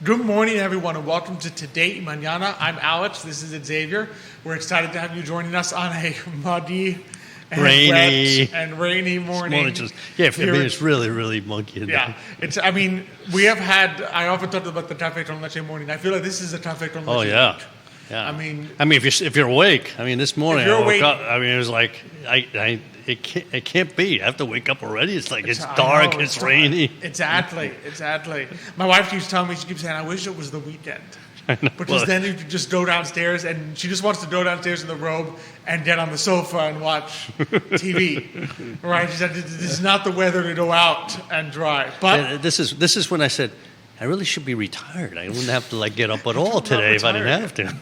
Good morning, everyone, and welcome to Today Mañana. I'm Alex. This is Xavier. We're excited to have you joining us on a muddy and rainy wet and rainy morning. It's really, really muggy. Yeah, we have had. I often talk about the café con leche morning. I feel like this is a café con leche. Oh yeah, week. yeah. I mean, if you're awake, this morning I woke up. It was like it can't be. I have to wake up already. It's like it's dark. It's rainy. Exactly. My wife keeps telling me. She keeps saying, "I wish it was the weekend." Because then you could just go downstairs, and she just wants to go downstairs in the robe and get on the sofa and watch TV. Right? She said, "This is not the weather to go out and drive." But this is when I said, I really should be retired. I wouldn't have to get up at all today if I didn't have to.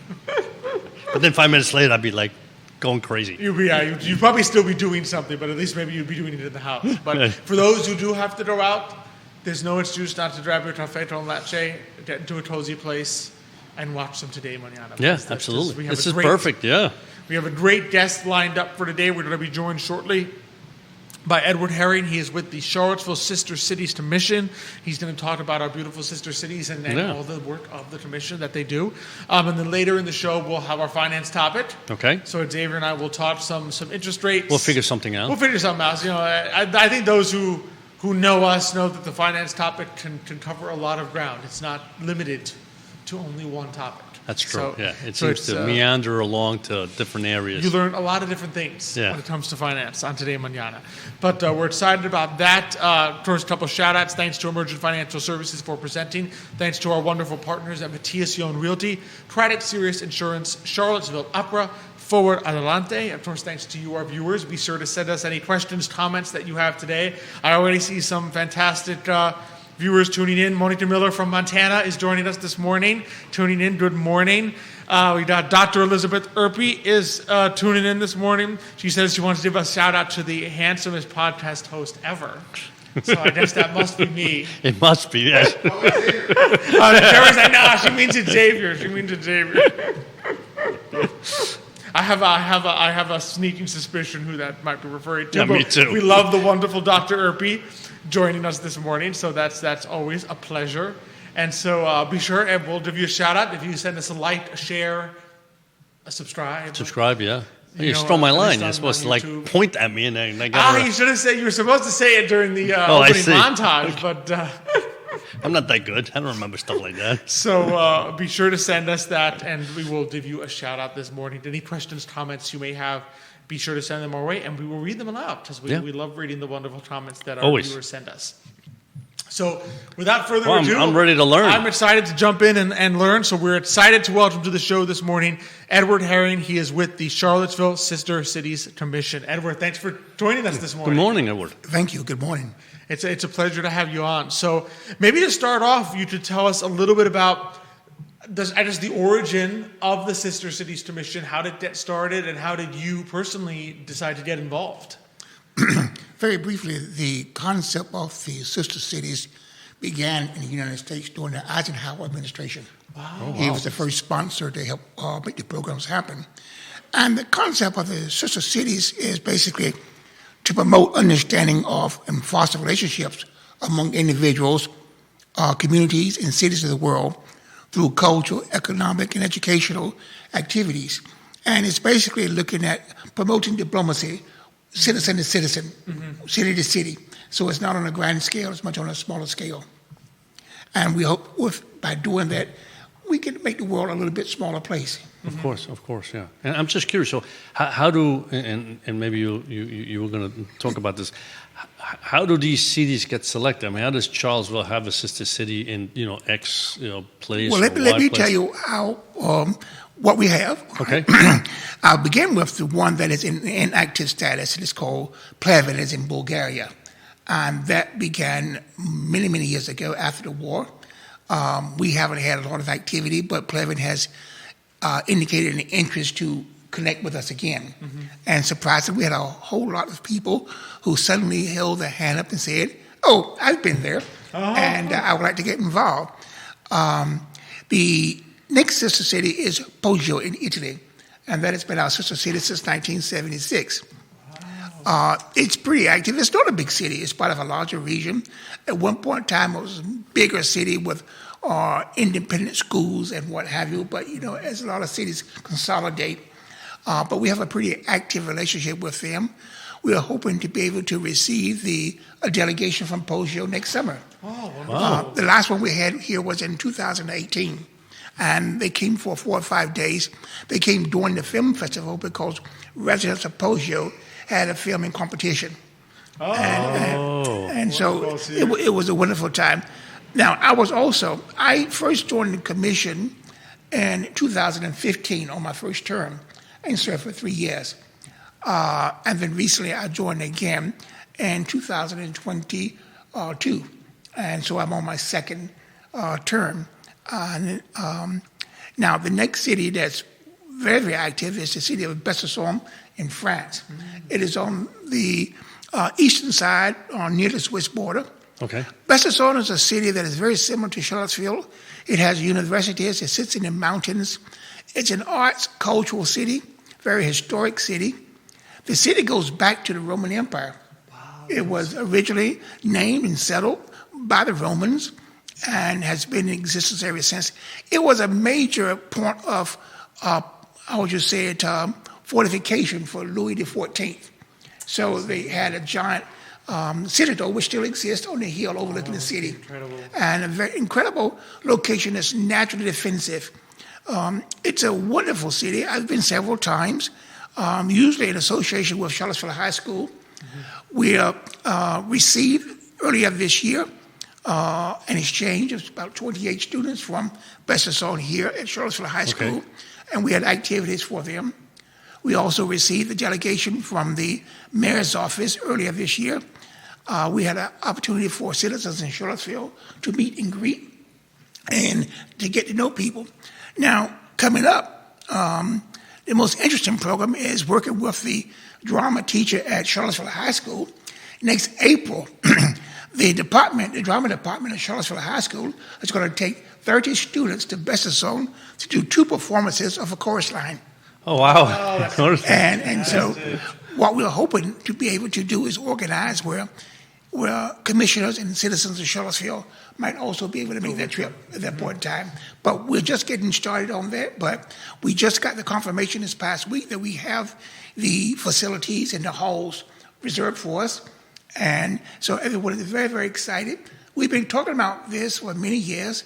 But then 5 minutes later, I'd be going crazy. You'd probably still be doing something, but at least maybe you'd be doing it in the house. But for those who do have to go out, there's no excuse not to grab your café con leche, get into a cozy place, and watch some Today Mañana. Yeah, absolutely. This is perfect, yeah. We have a great guest lined up for today. We're going to be joined shortly by Edward Herring. He is with the Charlottesville Sister Cities Commission. He's going to talk about our beautiful sister cities and all the work of the commission that they do. And then later in the show, we'll have our finance topic. Okay. So Xavier and I will talk some interest rates. We'll figure something out. I think those who know us know that the finance topic can cover a lot of ground. It's not limited to only one topic. That's true. It seems to meander along to different areas. You learn a lot of different things when it comes to finance on Today Mañana. But we're excited about that. First, a couple of shout-outs. Thanks to Emergent Financial Services for presenting. Thanks to our wonderful partners at Matthias Realty, Craddock Serious Insurance, Charlottesville Opera, Forward Adelante. Of course, thanks to you, our viewers. Be sure to send us any questions, comments that you have today. I already see some fantastic viewers tuning in. Monica Miller from Montana is joining us this morning. Tuning in, good morning. We got Dr. Elizabeth Urpí is tuning in this morning. She says she wants to give a shout out to the handsomest podcast host ever. So I guess that must be me. It must be, yes. Jerry's like, no, she means Xavier. I have a sneaking suspicion who that might be referring to. Yeah, me too. We love the wonderful Dr. Urpí joining us this morning, so that's always a pleasure. And so be sure, and we'll give you a shout out if you send us a like, a share, a subscribe. Subscribe, yeah. You stole my line. You're supposed to point at me, and I got. You should have said you were supposed to say it during the opening montage, okay. But. I'm not that good. I don't remember stuff like that. So be sure to send us that, and we will give you a shout-out this morning. Any questions, comments you may have, be sure to send them our way, and we will read them aloud, because we love reading the wonderful comments that our viewers send us. So without further ado, I'm ready to learn. I'm excited to jump in and learn, so we're excited to welcome to the show this morning Edward Herring. He is with the Charlottesville Sister Cities Commission. Edward, thanks for joining us this morning. Good morning, Edward. Thank you. Good morning. It's a pleasure to have you on. So maybe to start off, you could tell us a little bit about the origin of the Sister Cities Commission. How did it get started, and how did you personally decide to get involved? Very briefly, the concept of the Sister Cities began in the United States during the Eisenhower administration. Wow. He was the first sponsor to help make the programs happen. And the concept of the Sister Cities is basically to promote understanding of and foster relationships among individuals, communities, and cities of the world through cultural, economic, and educational activities. And it's basically looking at promoting diplomacy, citizen to citizen, city to city. So it's not on a grand scale, it's much on a smaller scale. And we hope by doing that, we can make the world a little bit smaller place. Of course, yeah. And I'm just curious. So, how do and maybe you were going to talk about this. How do these cities get selected? I mean, how does Charlottesville have a sister city in X place? Well, let me tell you how what we have. Okay. I'll begin with the one that is in inactive status, and it's called Plevin. It's in Bulgaria, and that began many years ago after the war. We haven't had a lot of activity, but Plevin has indicated an interest to connect with us again. And surprisingly, we had a whole lot of people who suddenly held their hand up and said, "Oh, I've been there, and I would like to get involved." The next sister city is Poggio in Italy, and that has been our sister city since 1976. It's pretty active. It's not a big city. It's part of a larger region. At one point in time, it was a bigger city with or independent schools and what have you. But, as a lot of cities consolidate, but we have a pretty active relationship with them. We are hoping to be able to receive a delegation from Poggio next summer. Oh, wonderful. Wow. The last one we had here was in 2018, and they came for 4 or 5 days. They came during the film festival because residents of Poggio had a filming competition. Oh. And so Wonderful. it was a wonderful time. Now, I first joined the commission in 2015 on my first term and served for 3 years. And then recently I joined again in 2022. And so I'm on my second term. Now, the next city that's very, very active is the city of Besançon in France. It is on the eastern side, near the Swiss border. Okay. Besançon is a city that is very similar to Charlottesville. It has universities. It sits in the mountains. It's an arts, cultural city, very historic city. The city goes back to the Roman Empire. Wow. It was originally named and settled by the Romans and has been in existence ever since. It was a major point of, fortification for Louis XIV. So they had a giant citadel, which still exists on the hill overlooking the city. Incredible. And a very incredible location that's naturally defensive. It's a wonderful city. I've been several times, usually in association with Charlottesville High School. Mm-hmm. We received earlier this year an exchange of about 28 students from Besançon here at Charlottesville High School, Okay. and we had activities for them. We also received a delegation from the mayor's office earlier this year. We had an opportunity for citizens in Charlottesville to meet and greet and to get to know people. Now, coming up, the most interesting program is working with the drama teacher at Charlottesville High School. Next April, the drama department at Charlottesville High School is going to take 30 students to Besançon to do 2 performances of a chorus line. Oh, wow. And so what we're hoping to be able to do is organize where commissioners and citizens of Charlottesville might also be able to make that trip at that point in time. But we're just getting started on that. But we just got the confirmation this past week that we have the facilities and the halls reserved for us. And so everyone is very, very excited. We've been talking about this for many years.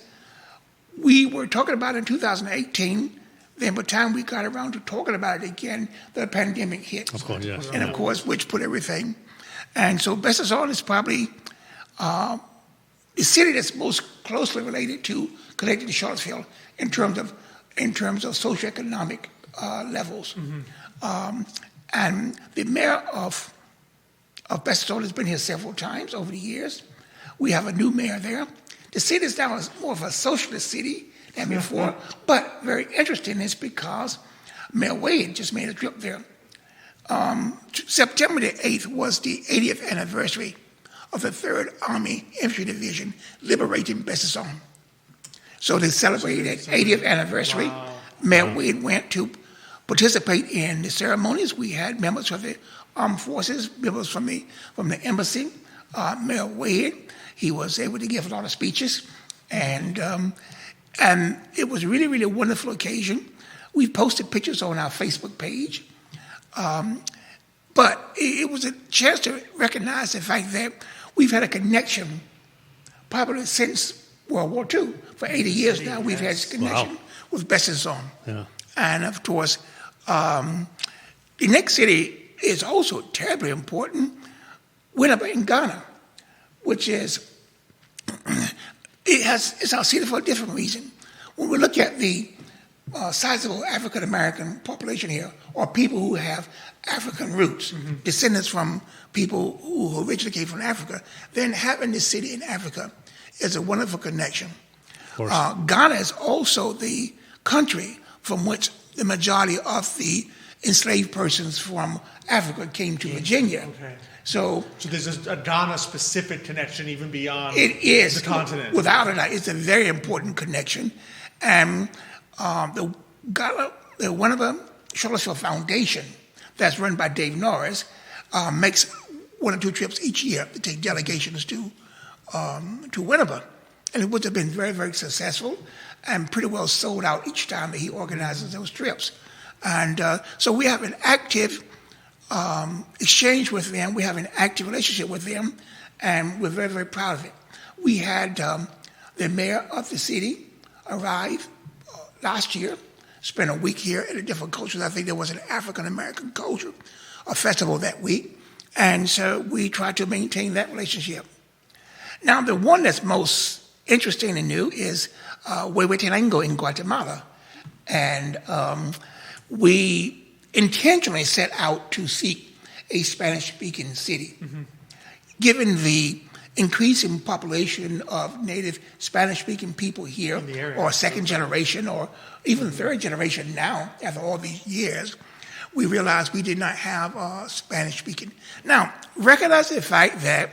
We were talking about it in 2018. Then by the time we got around to talking about it again, the pandemic hit. Of course, yes. And of course, which put everything. And so Besançon is probably the city that's most closely connected to Charlottesville in terms of socioeconomic levels. Mm-hmm. And the mayor of Besançon has been here several times over the years. We have a new mayor there. The city is now more of a socialist city than before, but very interesting is because Mayor Wade just made a trip there. September the 8th was the 80th anniversary of the 3rd Army Infantry Division liberating Besançon. So they celebrated that 80th anniversary. Wow. Mayor Wade went to participate in the ceremonies. We had members of the armed forces, members from the embassy. Mayor Wade, he was able to give a lot of speeches, and it was really, really a wonderful occasion. We posted pictures on our Facebook page. But it was a chance to recognize the fact that we've had a connection probably since World War II. For 80 years now, we've had this connection with Besançon. Yeah. And of course, the next city is also terribly important, Winneba in Ghana, which is, it's our city for a different reason. When we look at the sizable African-American population here, or people who have African roots, mm-hmm. descendants from people who originally came from Africa, then having this city in Africa is a wonderful connection. Ghana is also the country from which the majority of the enslaved persons from Africa came to Virginia. Okay. So there's a Ghana-specific connection even beyond it is, the continent. Without a doubt, it's a very important connection. And the Winneba Charlottesville Foundation, that's run by Dave Norris, makes 1 or 2 trips each year to take delegations to Winneba. and it would have been very, very successful and pretty well sold out each time that he organizes those trips. And so we have an active exchange with them. We have an active relationship with them, and we're very, very proud of it. We had the mayor of the city arrive last year, spent a week here at a different culture. I think there was an African-American culture, a festival that week. And so we try to maintain that relationship. Now, the one that's most interesting and new is Huehuetenango in Guatemala. And we intentionally set out to seek a Spanish-speaking city. Given the increasing population of native Spanish-speaking people here, or second generation, or even third generation now, after all these years, we realized we did not have Spanish-speaking. Now, recognize the fact that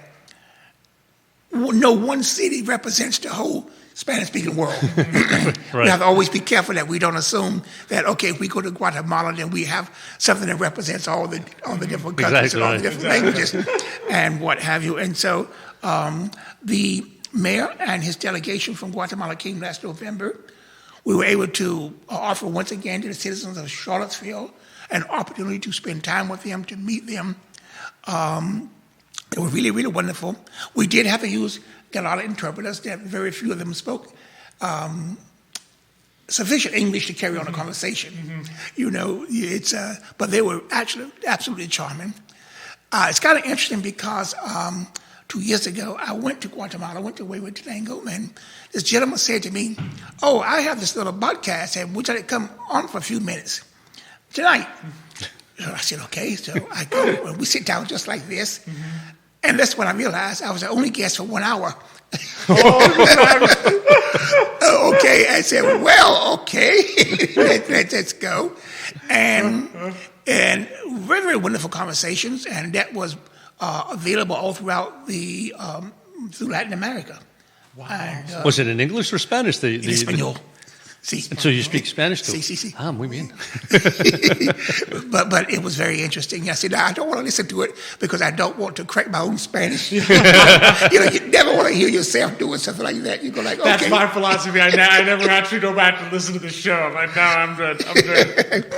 no one city represents the whole Spanish-speaking world. We have to always be careful that we don't assume that, okay, if we go to Guatemala, then we have something that represents all the different countries and all the different languages and what have you. And so the mayor and his delegation from Guatemala came last November. We were able to offer once again to the citizens of Charlottesville an opportunity to spend time with them, to meet them. They were really, really wonderful. We did have to get a lot of interpreters. That very few of them spoke sufficient English to carry on a conversation. You know, but they were actually absolutely charming. It's kind of interesting because 2 years ago, I went to Guatemala, I went to Huehuetenango, and this gentleman said to me, "Oh, I have this little podcast, and would you like to come on for a few minutes tonight?" So I said, okay. So I go, and we sit down just like this. And that's when I realized I was the only guest for 1 hour. Okay, I said, well, okay, let's go. And very, very wonderful conversations, and that was available all throughout through Latin America. Wow. And, Was it in English or Spanish? in Espanol. Sí. So you speak Spanish too? Sí. Ah, muy bien. But it was very interesting. I said, I don't want to listen to it because I don't want to crack my own Spanish. You never want to hear yourself doing something like that. You go like, okay. That's my philosophy. I never actually go back and listen to the show. I'm like, no, I'm good.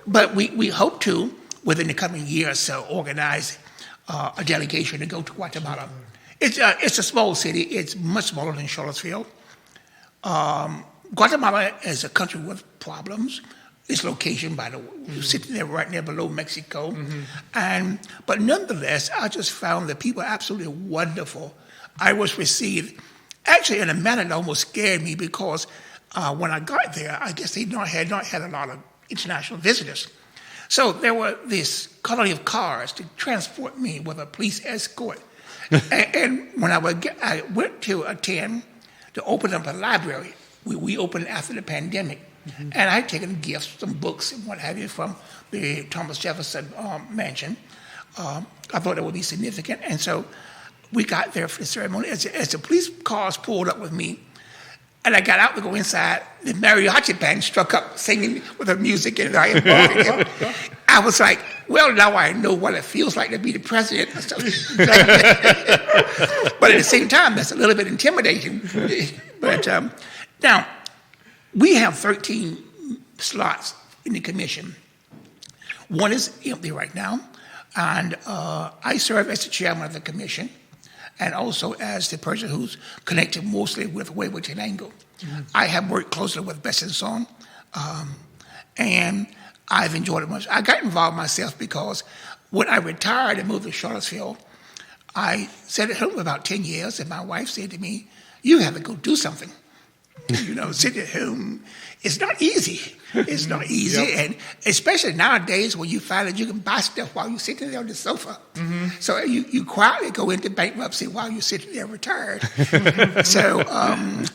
But we hope to, within the coming year or so, organize a delegation to go to Guatemala. It's a small city. It's much smaller than Charlottesville. Guatemala is a country with problems. Its location, by the way, sitting there right there below Mexico. But nonetheless, I just found that people are absolutely wonderful. I was received, actually in a manner that almost scared me because when I got there, I guess they had not had a lot of international visitors. So there were this colony of cars to transport me with a police escort. and when I went to attend to open up a library, we opened after the pandemic, and I had taken gifts, some books and what have you from the Thomas Jefferson mansion. I thought it would be significant, and so we got there for the ceremony. As the police cars pulled up with me, and I got out to go inside, the mariachi band struck up singing with the music, and I was like, well, now I know what it feels like to be the president. But at the same time, that's a little bit intimidating. But now, we have 13 slots in the commission. One is empty right now, and I serve as the chairman of the commission and also as the person who's connected mostly with Huehuetenango. I have worked closely with Besançon, and I've enjoyed it much. I got involved myself because when I retired and moved to Charlottesville, I sat at home for about 10 years, and my wife said to me, you have to go do something. Sitting at home, it's not easy. It's not easy, and especially nowadays when you find that you can buy stuff while you're sitting there on the sofa. So you quietly go into bankruptcy while you're sitting there retired. So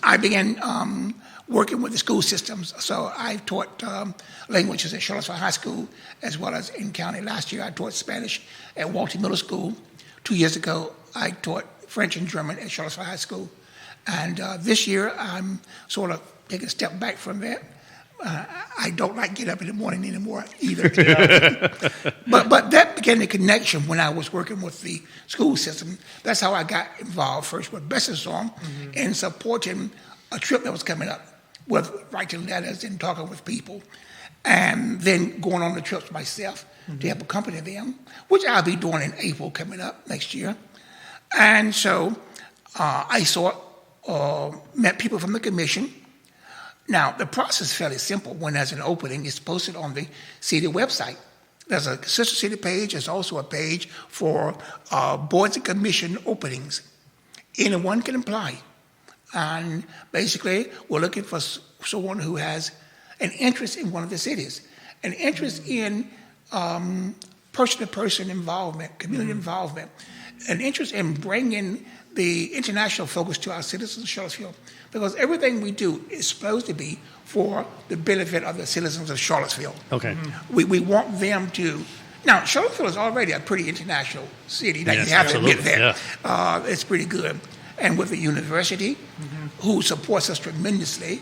I began working with the school systems. So I taught languages at Charlottesville High School as well as in county. Last year I taught Spanish at Walton Middle School. 2 years ago I taught French and German at Charlottesville High School. And this year, I'm sort of taking a step back from that. I don't like get up in the morning anymore either. But that began the connection when I was working with the school system. That's how I got involved first with Bessasong and supporting a trip that was coming up with writing letters and talking with people, and then going on the trips myself to help accompany them, which I'll be doing in April coming up next year. And so I met people from the commission. Now, the process is fairly simple. When there's an opening, it's posted on the city website. There's a sister city page. There's also a page for boards and commission openings. Anyone can apply. And basically, we're looking for someone who has an interest in one of the cities, an interest in person-to-person involvement, community involvement, an interest in bringing the international focus to our citizens of Charlottesville, because everything we do is supposed to be for the benefit of the citizens of Charlottesville. Okay. We want them to. Now, Charlottesville is already a pretty international city. Now, Yes, you have absolutely, to admit that. It's pretty good. And with the university, who supports us tremendously,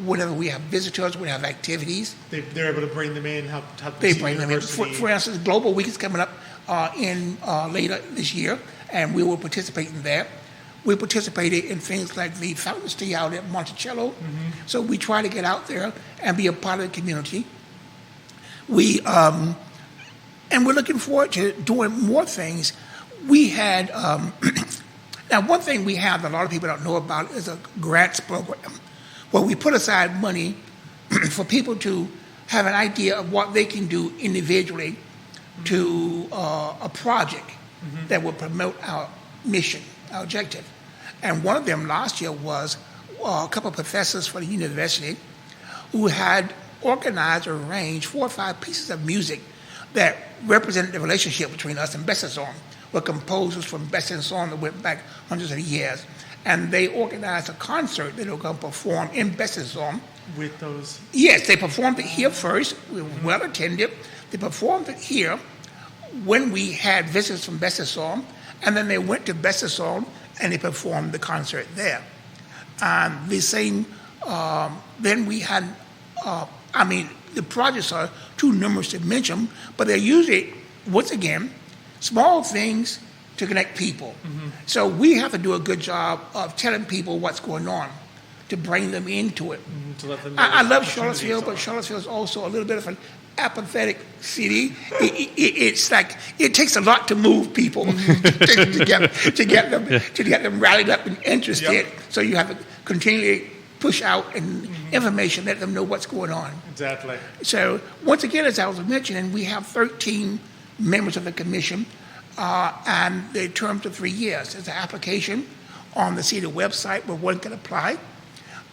whenever we have visitors, we have activities. They're able to bring them in, help They the bring them in. university. For instance, Global Week is coming up in later this year, and we will participate in that. We participated in things like the Fountains Tea out at Monticello. So we try to get out there and be a part of the community. And we're looking forward to doing more things. We had, now one thing we have that a lot of people don't know about is a grants program where we put aside money for people to have an idea of what they can do individually to a project that will promote our mission, our objective. And one of them last year was a couple of professors for the university who had organized or arranged 4 or 5 pieces of music that represented the relationship between us and Bessasong, were composers from Bessasong that went back hundreds of years. And they organized a concert that they were going to perform in Bessasong. With those? Yes, they performed it here first. We were well attended. They performed it here when we had visitors from Bessasong, and then they went to Bessasong and they performed the concert there. The same, then we had, the projects are too numerous to mention, but they're usually, once again, small things to connect people. So we have to do a good job of telling people what's going on, to bring them into it. To let them know I love opportunities Charlottesville, but are. Charlottesville is also a little bit of an apathetic city. It's like it takes a lot to move people to get them rallied up and interested. Yep. So you have to continually push out information, let them know what's going on. Exactly. So once again, as I was mentioning, we have 13 members of the commission, and the terms of 3 years. There's an application on the city website where one can apply.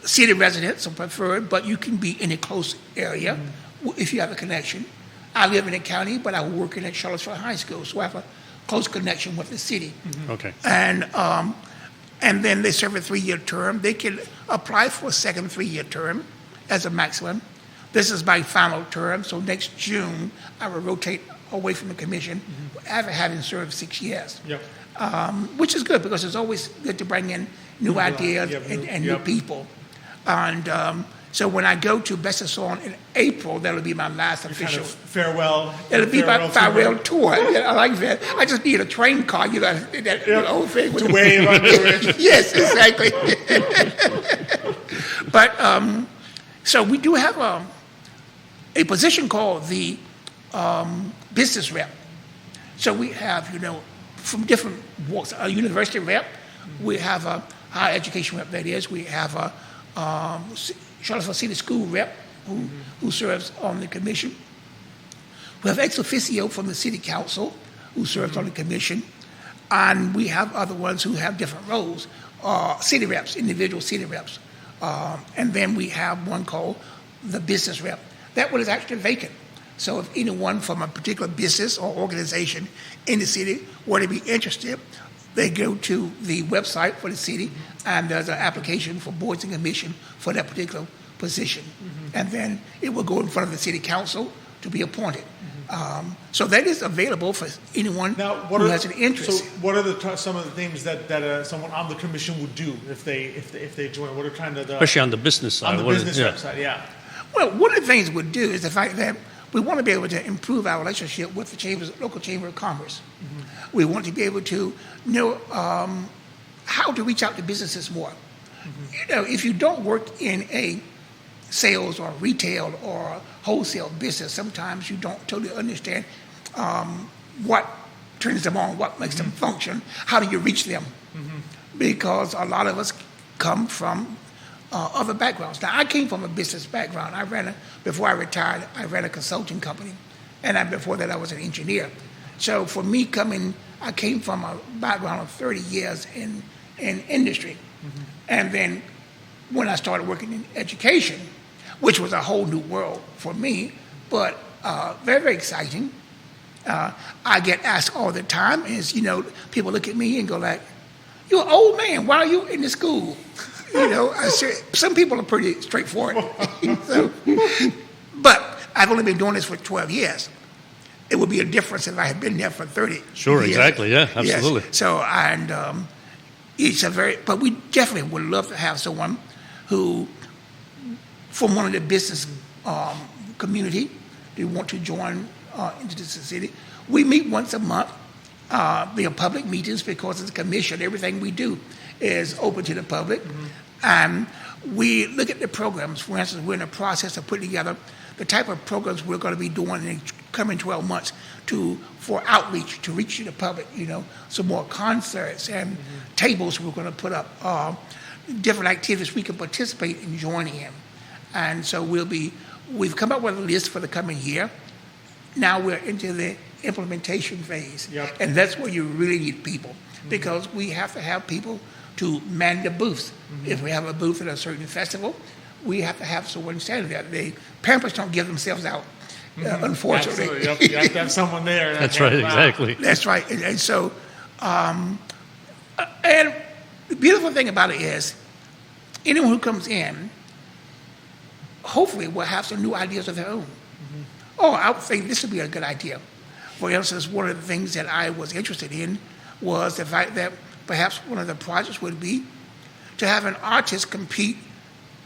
City residents are preferred, but you can be in a close area if you have a connection. I live in the county, but I work in at Charlottesville High School, so I have a close connection with the city. Okay. And then they serve a 3-year term. They can apply for a second 3-year term as a maximum. This is my final term, so next June I will rotate away from the commission after having served 6 years. Yep. Which is good because it's always good to bring in new ideas and new people. And so when I go to Bessasong in April, that'll be my last official. Kind of farewell. It'll be my farewell tour. tour. Yeah, I like that. I just need a train car, that old thing. To wave under it. Yes, exactly. But so we do have a position called the business rep. So we have, from different walks, a university rep, we have a higher education rep, that is, we have a Charlottesville City School rep who serves on the commission. We have ex officio from the city council who serves on the commission. And we have other ones who have different roles, city reps, individual city reps. And then we have one called the business rep. That one is actually vacant. So if anyone from a particular business or organization in the city were to be interested, they go to the website for the city, and there's an application for boards and commission for that particular position. And then it will go in front of the city council to be appointed. So that is available for anyone who has an interest. So what are some of the things that someone on the commission would do if they join? What are kind of the... Especially on the business side. On the business website, yeah. Well, one of the things we do is the fact that we want to be able to improve our relationship with the local chamber of commerce. Mm-hmm. We want to be able to know how to reach out to businesses more. Mm-hmm. If you don't work in a sales or retail or wholesale business, sometimes you don't totally understand what turns them on, what makes them function, how do you reach them? Mm-hmm. Because a lot of us come from other backgrounds. Now, I came from a business background. Before I retired, I ran a consulting company, and before that, I was an engineer. So for me I came from a background of 30 years in industry. Mm-hmm. And then when I started working in education, which was a whole new world for me, but very, very exciting. I get asked all the time is, people look at me and go like, "You're an old man, why are you in the school?" I say, some people are pretty straightforward. But I've only been doing this for 12 years. It would be a difference if I had been there for 30 Sure, years. exactly, yeah, absolutely. Yes. So, but we definitely would love to have someone who, from one of the business community, they want to join into the city. We meet once a month. There are public meetings because it's a commission. Everything we do is open to the public. Mm-hmm. And we look at the programs. For instance, we're in the process of putting together the type of programs we're going to be doing in the coming 12 months for outreach, to reach the public, some more concerts and tables we're going to put up, different activities we can participate in joining in. And so we've come up with a list for the coming year. Now we're into the implementation phase. Yep. And that's where you really need people, because we have to have people to man the booths. Mm-hmm. If we have a booth at a certain festival, we have to have someone standing there. The Pampers don't give themselves out, unfortunately. Absolutely. Yep. You have to have someone there. That's right, exactly. That's right. And so, and the beautiful thing about it is, anyone who comes in, hopefully will have some new ideas of their own. Mm-hmm. Oh, I think this would be a good idea. For instance, one of the things that I was interested in was the fact that perhaps one of the projects would be to have an artist compete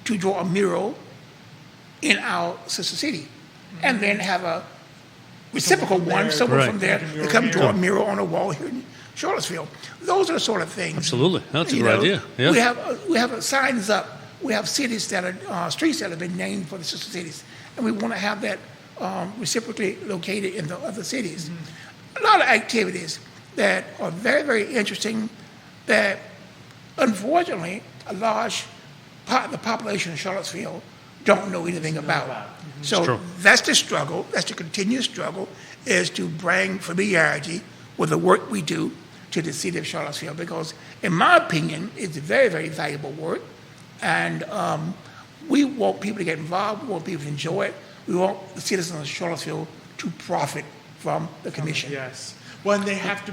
to draw a mural in our sister city, mm-hmm. and then have a reciprocal one, someone from there to come draw a mural on a wall here in Charlottesville. Those are the sort of things. Absolutely, that's a good idea. Yeah. We have signs up. We have cities that are streets that have been named for the sister cities, and we want to have that reciprocally located in the other cities. Mm-hmm. A lot of activities that are very, very interesting that, unfortunately, a large part of the population of Charlottesville don't know anything about. Mm-hmm. So that's the struggle, that's the continuous struggle, is to bring familiarity with the work we do to the city of Charlottesville, because, in my opinion, it's very, very valuable work, and we want people to get involved, we want people to enjoy it, we want the citizens of Charlottesville to profit from the commission. Yes. Well, and you have to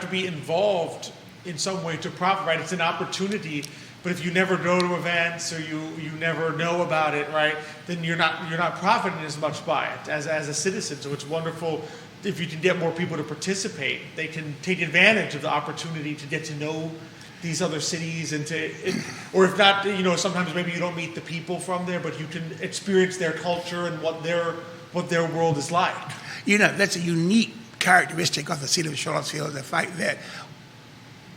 be involved in some way to profit, right? It's an opportunity, but if you never go to events or you never know about it, right, then you're not profiting as much by it as a citizen. So it's wonderful if you can get more people to participate. They can take advantage of the opportunity to get to know these other cities or if not, sometimes maybe you don't meet the people from there, but you can experience their culture and what their world is like. That's a unique characteristic of the city of Charlottesville, is the fact that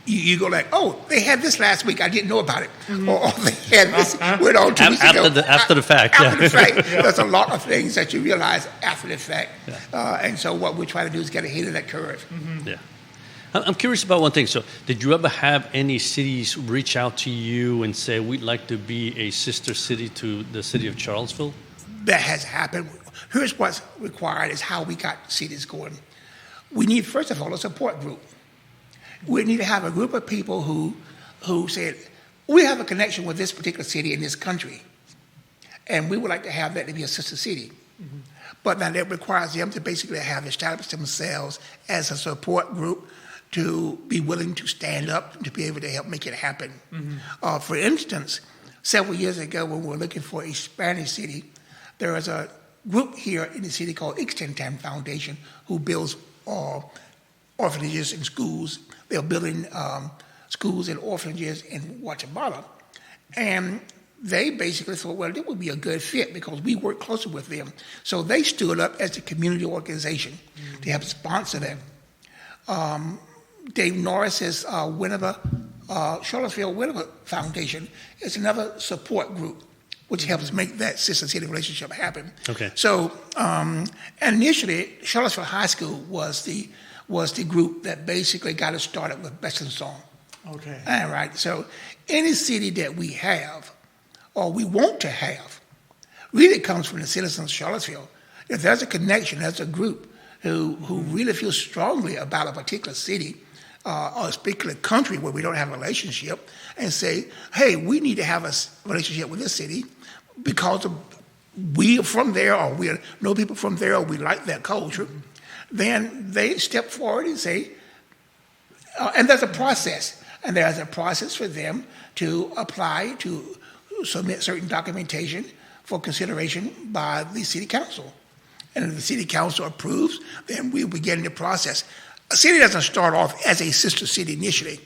you go like, oh, they had this last week, I didn't know about it. Mm-hmm. Or they had this, went on 2 weeks ago. After the fact. After the fact. Yeah. There's a lot of things that you realize after the fact. Yeah. And so what we try to do is get ahead of that curve. Mm-hmm. Yeah. I'm curious about one thing. So did you ever have any cities reach out to you and say, we'd like to be a sister city to the city of Charlottesville? That has happened. Here's what's required is how we got cities going. We need, first of all, a support group. We need to have a group of people who said, we have a connection with this particular city in this country, and we would like to have that to be a sister city. Mm-hmm. But now that requires them to basically have established themselves as a support group to be willing to stand up and to be able to help make it happen. Mm-hmm. For instance, several years ago when we were looking for a Spanish city, there was a group here in the city called Ixtantan Foundation who builds orphanages and schools. They're building schools and orphanages in Guatemala. And they basically thought, well, it would be a good fit because we work closely with them. So they stood up as a community organization to help sponsor them. Dave Norris's Charlottesville Winnebago Foundation is another support group which helps make that sister-city relationship happen. Okay. So initially, Charlottesville High School was the group that basically got us started with Best in Song. Okay. All right. So any city that we have or we want to have really comes from the citizens of Charlottesville. If there's a connection, there's a group who really feels strongly about a particular city or a particular country where we don't have a relationship and say, hey, we need to have a relationship with this city because we are from there or we know people from there or we like that culture, then they step forward and say, and there's a process. And there's a process for them to apply to submit certain documentation for consideration by the city council. And if the city council approves, then we'll begin the process. A city doesn't start off as a sister city initially.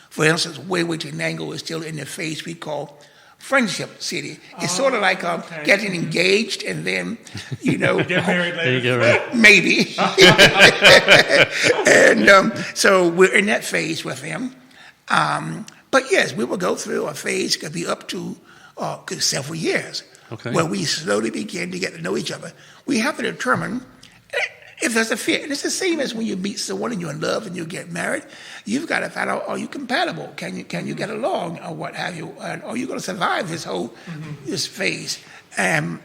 For instance, Wayward to Nangle is still in the phase we call friendship city. It's sort of like getting engaged and then, Get married later. Maybe. And so we're in that phase with them. But yes, we will go through a phase, could be up to several years, where we slowly begin to get to know each other. We have to determine if there's a fit. And it's the same as when you meet someone and you're in love and you get married. You've got to find out, are you compatible? Can you get along or what have you? And are you going to survive this whole this phase? And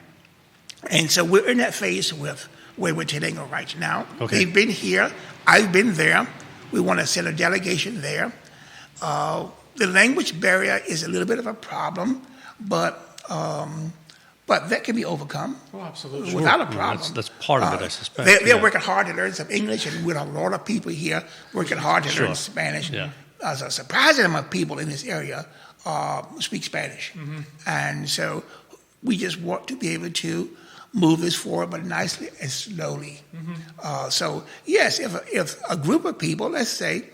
so we're in that phase with Wayward to Nangle right now. Okay. They've been here. I've been there. We want to send a delegation there. The language barrier is a little bit of a problem, but that can be overcome. Oh, absolutely. Without a problem. That's part of it, I suspect. They're working hard to learn some English, and we have a lot of people here working hard to learn Spanish. Yeah. There's a surprising amount of people in this area speak Spanish. And so we just want to be able to move this forward, but nicely and slowly. So, yes, if a group of people, let's say,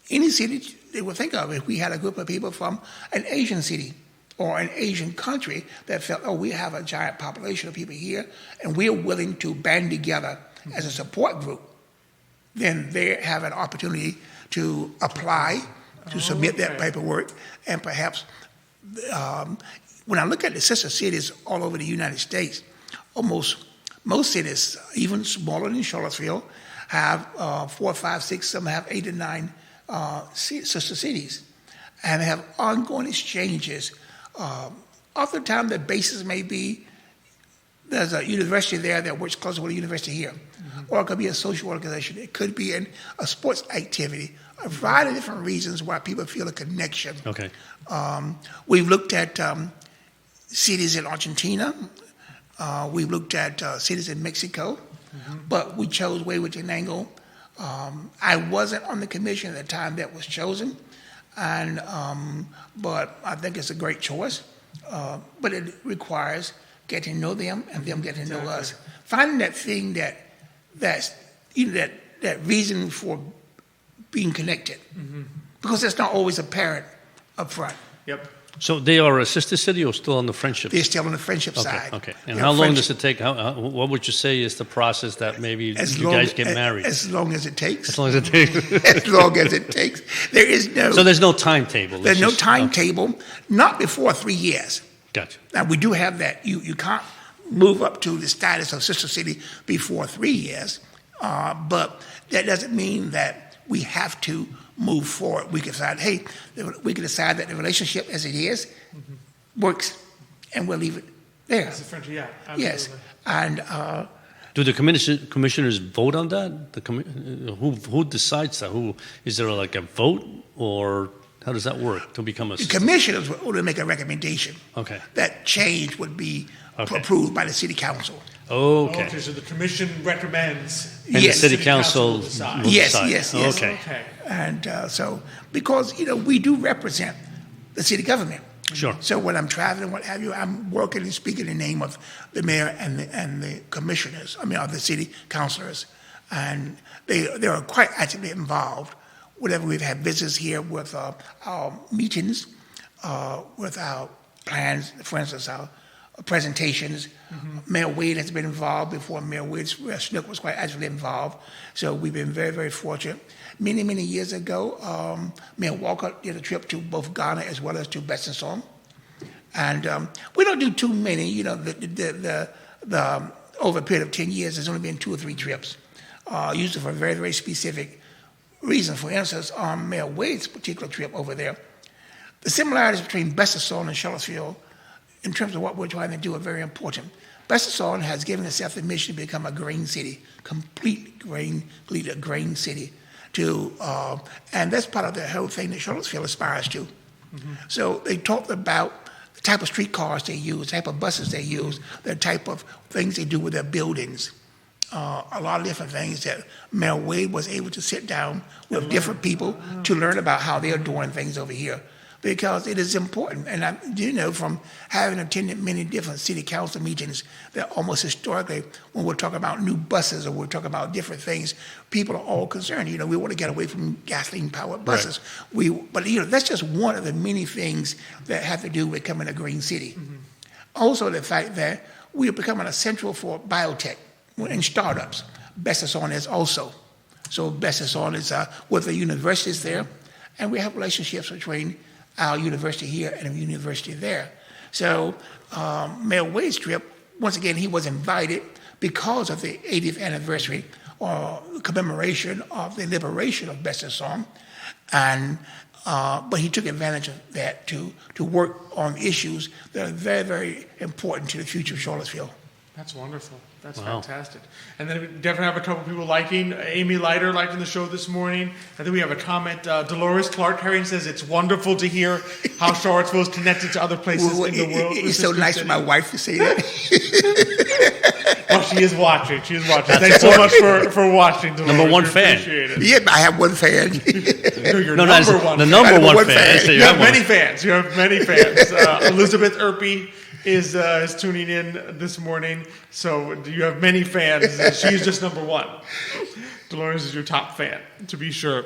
any city they would think of, if we had a group of people from an Asian city or an Asian country that felt, we have a giant population of people here, and we're willing to band together as a support group, then they have an opportunity to apply, to submit that paperwork, and perhaps when I look at the sister cities all over the United States, most cities, even smaller than Charlottesville, have 4, 5, 6, some have 8 or 9 sister cities, and have ongoing exchanges. Oftentimes the basis may be there's a university there that works closely with a university here, or it could be a social organization. It could be a sports activity. A variety of different reasons why people feel a connection. Okay. We've looked at cities in Argentina. We've looked at cities in Mexico, but we chose Wayward to Nangle. I wasn't on the commission at the time that was chosen, and but I think it's a great choice. But it requires getting to know them and them getting to know us. Finding that thing that reason for being connected, because that's not always apparent up front. Yep. So they are a sister city or still on the friendship? They're still on the friendship side. Okay. And how long does it take? What would you say is the process that maybe you guys get married? As long as it takes. As long as it takes. As long as it takes. There is no. So there's no timetable. There's no timetable. Not before 3 years. Gotcha. Now we do have that. You can't move up to the status of sister city before 3 years, but that doesn't mean that we have to move forward. We can decide, we can decide that the relationship as it is works, and we'll leave it there. As a friendship, yeah, absolutely. Yes, and do the commissioners vote on that? Who decides that? Is there like a vote, or how does that work to become a? The commissioners will make a recommendation. Okay. That change would be approved by the city council. Okay. Okay, so the commission recommends. And the city council will decide. decide. Yes. Okay. And so, because we do represent the city government. Sure. So when I'm traveling, what have you, I'm working and speaking in the name of the mayor and the commissioners. of the city councilors, and they are quite actively involved. Whenever we've had visits here with our meetings, with our plans, for instance, our presentations. Mayor Wade has been involved before Mayor Wade Snook was quite actually involved. So we've been very, very fortunate. Many, many years ago, Mayor Walker did a trip to both Ghana as well as to Bessonson. And we don't do too many, you know, over a period of 10 years, there's only been 2 or 3 trips, usually for a very, very specific reason. For instance, on Mayor Wade's particular trip over there, the similarities between Bessonson and Charlottesville in terms of what we're trying to do are very important. Bessonson has given itself the mission to become a grain city, complete a grain city. And that's part of the whole thing that Charlottesville aspires to. So they talked about the type of streetcars they use, the type of buses they use, the type of things they do with their buildings. A lot of different things that Mayor Wade was able to sit down with different people to learn about how they're doing things over here, because it is important. And I do know from having attended many different city council meetings that almost historically, when we're talking about new buses or we're talking about different things, people are all concerned. You know, we want to get away from gasoline-powered buses. Right. But you know, that's just one of the many things that have to do with becoming a green city. Also, the fact that we are becoming a central for biotech and startups. Bessonson is also. So Bessonson is with the universities there, and we have relationships between our university here and a university there. So Mayor Wade's trip, once again, he was invited because of the 80th anniversary or commemoration of the liberation of Bessonson, and but he took advantage of that to work on issues that are very, very important to the future of Charlottesville. That's wonderful. That's fantastic. And then we definitely have a couple people liking. Amy Leiter liking the show this morning. I think we have a comment. Dolores Clark Herring says it's wonderful to hear how Charlottesville is connected to other places in the world. It's so nice for my wife to say that. Well, she is watching. She is watching. Thanks so much for watching, Dolores. Number 1 we fan. Appreciate it. Yeah, I have one fan. You're No, number that's one. the fan. number one One fan. fan. So You have one. many fans. You have many fans. Elizabeth Urpí is tuning in this morning, so you have many fans. She's just number 1. Dolores is your top fan, to be sure.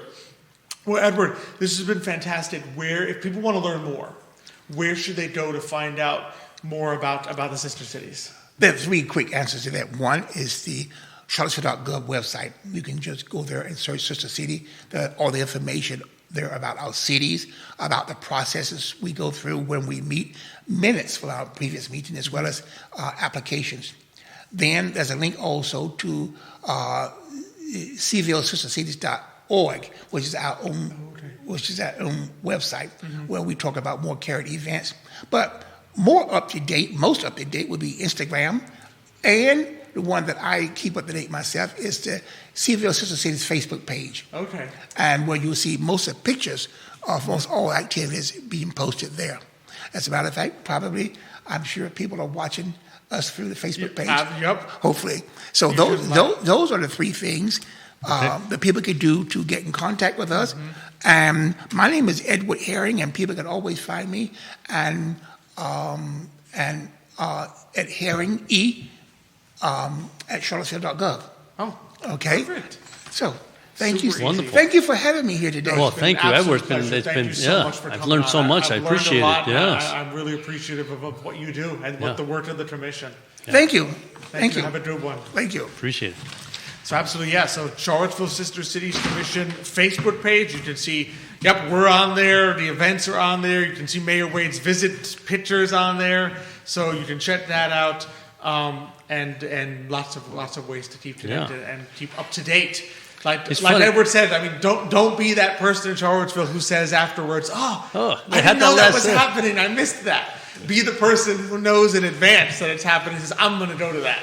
Well, Edward, this has been fantastic. If people want to learn more, where should they go to find out more about the sister cities? There are 3 quick answers to that. One is the Charlottesville.gov website. You can just go there and search Sister City. All the information there about our cities, about the processes we go through when we meet, minutes from our previous meeting, as well as applications. Then there's a link also to CVilleSisterCities.org, which is our own website, where we talk about more current events. But most up to date would be Instagram, and the one that I keep up to date myself is the CVille Sister Cities Facebook page. Okay. And where you'll see most of the pictures of most all activities being posted there. As a matter of fact, probably, I'm sure people are watching us through the Facebook page. Yep. Hopefully. So those are the 3 things that people can do to get in contact with us. And my name is Edward Herring, and people can always find me at Herring E. At Charlottesville.gov. Oh, okay. Perfect. So, thank you. Wonderful. Thank you for having me here today. Well, thank you, Edward. Thank you so much for I've coming learned on. so much. I I've appreciate learned a it. lot. Yes. I'm really appreciative of what you do and what the work of the commission. Thank you. Thank you. Have a good one. Thank you. Appreciate it. So absolutely, yeah. So Charlottesville Sister Cities Commission Facebook page. You can see, we're on there. The events are on there. You can see Mayor Wade's visit pictures on there. So you can check that out. And lots of ways to keep connected and keep up to date. Like Edward said, I mean, don't be that person in Charlottesville who says afterwards, I didn't know that was happening. I missed that. Be the person who knows in advance that it's happening and says, I'm going to go to that.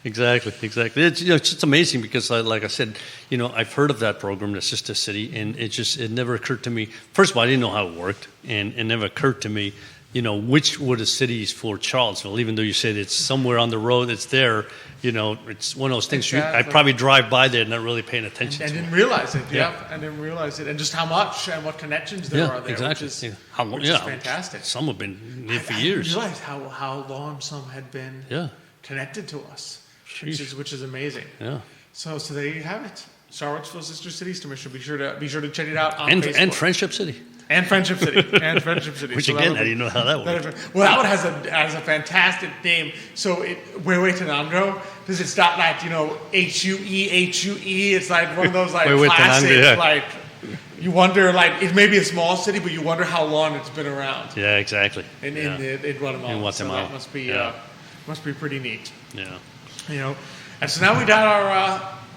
Exactly. It's just amazing because, like I said, I've heard of that program, the Sister City, and it never occurred to me. First of all, I didn't know how it worked, and it never occurred to me, which were the cities for Charlottesville. Even though you said it's somewhere on the road, it's there. It's one of those things. Exactly. I probably drive by there, not really paying attention and to didn't realize it. And didn't realize it, and just how much and what connections there are there. Exactly. Which is fantastic. Some have been there for years. I didn't realize how long some had been connected to us. Which is amazing. Yeah. So there you have it. Charlottesville, sister cities to Mission. Be sure to check it out on Facebook. And Friendship City. And Friendship City. Which again, I didn't know how that worked. Well, that one has a fantastic name. So Huehuetenango, because it's not like, H-U-E. It's like one of those like classic, like, you wonder, like, it may be a small city, but you wonder how long it's been around. Yeah, exactly. In Guatemala. In Guatemala. So that must be pretty neat. Yeah. And so now we got